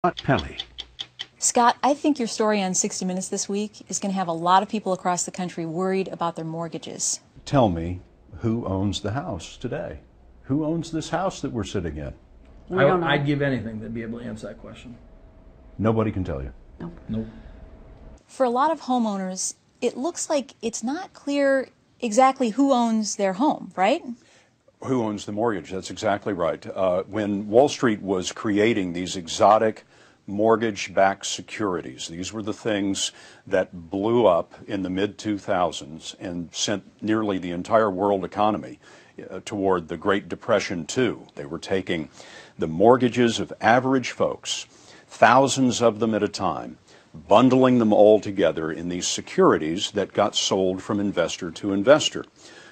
Scott Pelley. Scott, I think your story on 60 Minutes this week is going to have a lot of people across the country worried about their mortgages. Tell me, who owns the house today? Who owns this house that we're sitting in? I'd give anything to be able to answer that question. Nobody can tell you. Nope. For a lot of homeowners, it looks like it's not clear exactly who owns their home, right? Who owns the mortgage? That's exactly right. When Wall Street was creating these exotic mortgage-backed securities, these were the things that blew up in the mid-2000s and sent nearly the entire world economy toward the Great Depression too. They were taking the mortgages of average folks, thousands of them at a time, bundling them all together in these securities that got sold from investor to investor.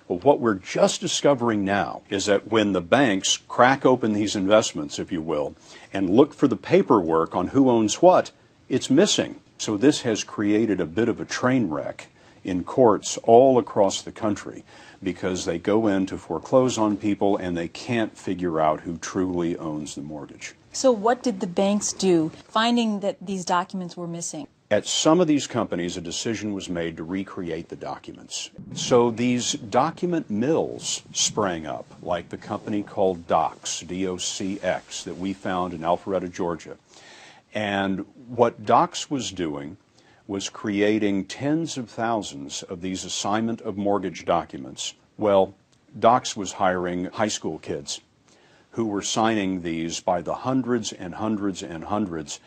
Well, what we're just discovering now is that when the banks crack open these investments, if you will, and look for the paperwork on who owns what, it's missing. So this has created a bit of a train wreck in courts all across the country because they go in to foreclose on people and they can't figure out who truly owns the mortgage. So what did the banks do, finding that these documents were missing? At some of these companies, a decision was made to recreate the documents. So these document mills sprang up, like the company called Docs, D-O-C-X, that we found in Alpharetta, Georgia. And what Docs was doing was creating tens of thousands of these assignment of mortgage documents. Well, Docs was hiring high school kids who were signing these by the hundreds and hundreds and hundreds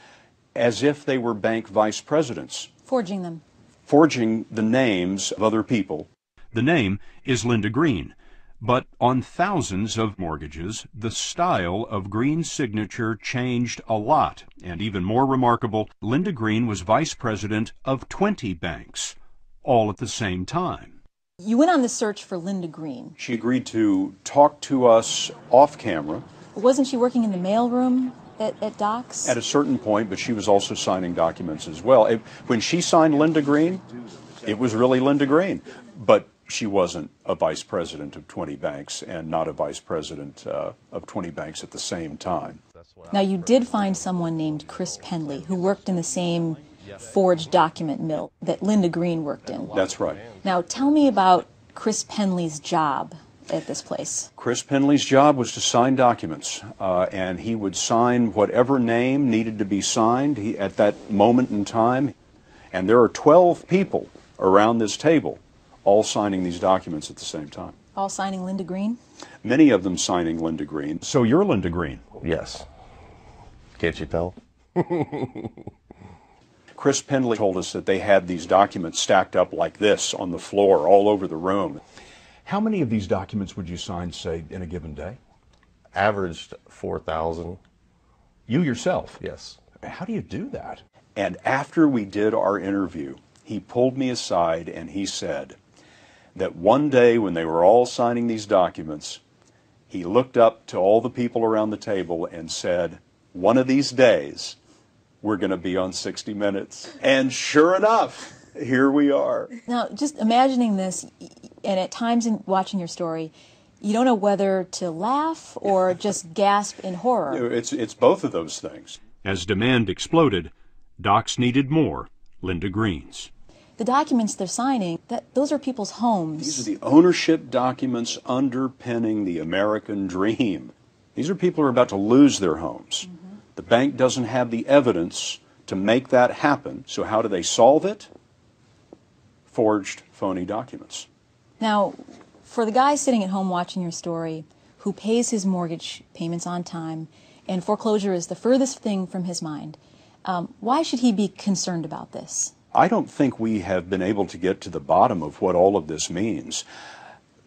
as if they were bank vice presidents. Forging them. Forging the names of other people. The name is Linda Green, but on thousands of mortgages, the style of Green's signature changed a lot. And even more remarkable, Linda Green was vice president of 20 banks, all at the same time. You went on the search for Linda Green. She agreed to talk to us off camera. Wasn't she working in the mailroom at Docs? At a certain point, but she was also signing documents as well. When she signed Linda Green, it was really Linda Green. But she wasn't a vice president of 20 banks and not a vice president of 20 banks at the same time. Now, you did find someone named Chris Penley who worked in the same forged document mill that Linda Green worked in. That's right. Now, tell me about Chris Penley's job at this place. Chris Penley's job was to sign documents, and he would sign whatever name needed to be signed at that moment in time. And there are 12 people around this table all signing these documents at the same time. All signing Linda Green? Many of them signing Linda Green. So you're Linda Green? Yes. Can't you tell? Chris Penley told us that they had these documents stacked up like this on the floor all over the room. How many of these documents would you sign, say, in a given day? Averaged 4,000. You yourself? Yes. How do you do that? And after we did our interview, he pulled me aside and he said that one day when they were all signing these documents, he looked up to all the people around the table and said, one of these days, we're going to be on 60 Minutes. And sure enough, here we are. Now, just imagining this, and at times in watching your story, you don't know whether to laugh or just gasp in horror. It's both of those things. As demand exploded, Docs needed more Linda Greens. The documents they're signing, those are people's homes. These are the ownership documents underpinning the American dream. These are people who are about to lose their homes. Mm-hmm. The bank doesn't have the evidence to make that happen. So how do they solve it? Forged, phony documents. Now, for the guy sitting at home watching your story, who pays his mortgage payments on time, and foreclosure is the furthest thing from his mind, why should he be concerned about this? I don't think we have been able to get to the bottom of what all of this means.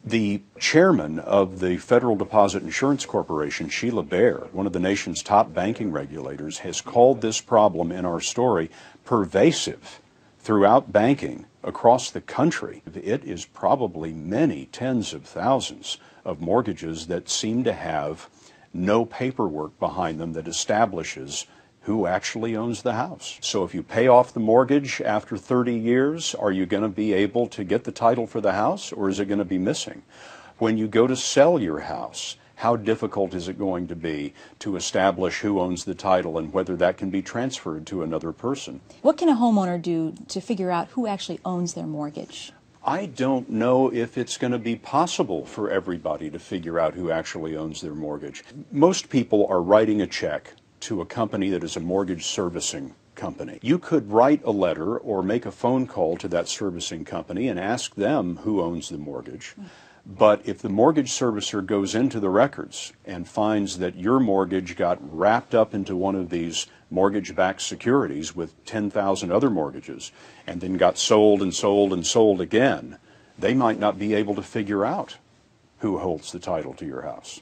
The chairman of the Federal Deposit Insurance Corporation, Sheila Bair, one of the nation's top banking regulators, has called this problem in our story pervasive throughout banking across the country. It is probably many tens of thousands of mortgages that seem to have no paperwork behind them that establishes who actually owns the house. So if you pay off the mortgage after 30 years, are you going to be able to get the title for the house, or is it going to be missing? When you go to sell your house, how difficult is it going to be to establish who owns the title and whether that can be transferred to another person? What can a homeowner do to figure out who actually owns their mortgage? I don't know if it's going to be possible for everybody to figure out who actually owns their mortgage. Most people are writing a check to a company that is a mortgage servicing company. You could write a letter or make a phone call to that servicing company and ask them who owns the mortgage. But if the mortgage servicer goes into the records and finds that your mortgage got wrapped up into one of these mortgage-backed securities with 10,000 other mortgages and then got sold and sold and sold again, they might not be able to figure out who holds the title to your house.